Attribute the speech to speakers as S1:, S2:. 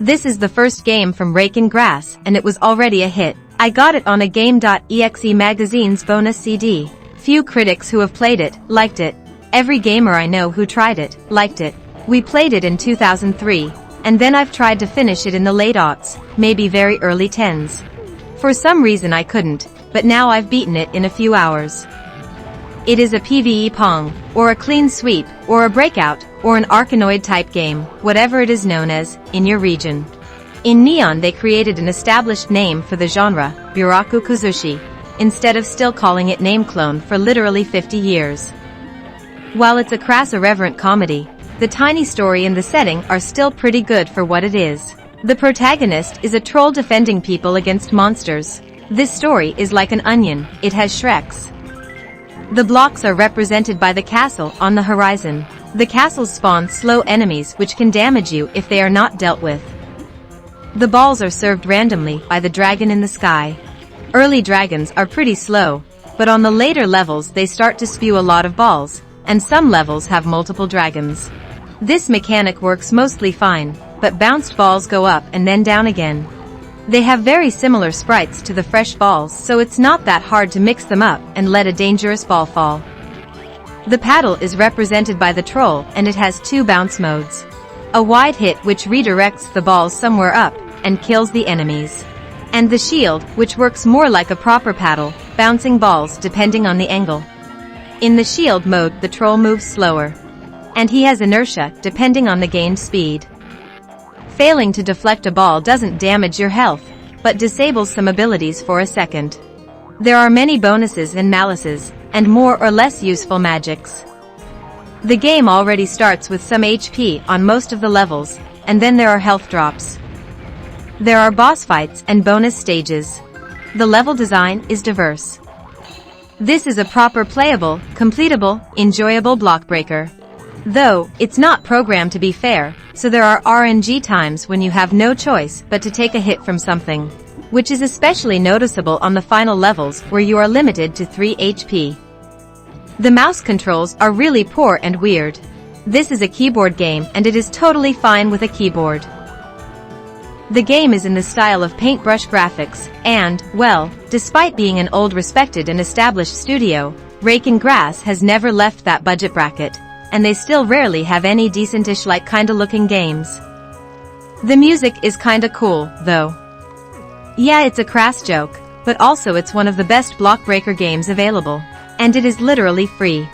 S1: This is the first game from Rake and Grass, and it was already a hit. I got it on a Game.exe magazine's bonus CD. Few critics who have played it, liked it. Every gamer I know who tried it, liked it. We played it in 2003, and then I've tried to finish it in the late aughts, maybe very early tens. For some reason I couldn't, but now I've beaten it in a few hours. It is a PvE Pong, or a clean sweep, or a breakout, or an arkanoid type game, whatever it is known as, in your region. In Neon they created an established name for the genre, Buraku Kozushi, instead of still calling it name clone for literally 50 years. While it's a crass irreverent comedy, the tiny story and the setting are still pretty good for what it is. The protagonist is a troll defending people against monsters. This story is like an onion, it has shreks. The blocks are represented by the castle on the horizon. The castles spawn slow enemies which can damage you if they are not dealt with. The balls are served randomly by the dragon in the sky. Early dragons are pretty slow, but on the later levels they start to spew a lot of balls, and some levels have multiple dragons. This mechanic works mostly fine, but bounced balls go up and then down again. They have very similar sprites to the fresh balls, so it's not that hard to mix them up and let a dangerous ball fall. The paddle is represented by the troll and it has two bounce modes. A wide hit which redirects the balls somewhere up and kills the enemies. And the shield, which works more like a proper paddle, bouncing balls depending on the angle. In the shield mode the troll moves slower. And he has inertia depending on the gained speed. Failing to deflect a ball doesn't damage your health, but disables some abilities for a second. There are many bonuses and malices, and more or less useful magics. The game already starts with some HP on most of the levels, and then there are health drops. There are boss fights and bonus stages. The level design is diverse. This is a proper playable, completable, enjoyable block breaker. Though, it's not programmed to be fair, so there are RNG times when you have no choice but to take a hit from something. Which is especially noticeable on the final levels where you are limited to 3 HP. The mouse controls are really poor and weird. This is a keyboard game and it is totally fine with a keyboard. The game is in the style of paintbrush graphics, and, well, despite being an old respected and established studio, Rake and Grass has never left that budget bracket. And they still rarely have any decentish like kinda looking games. The music is kinda cool, though. Yeah, it's a crass joke, but also it's one of the best block breaker games available. And it is literally free.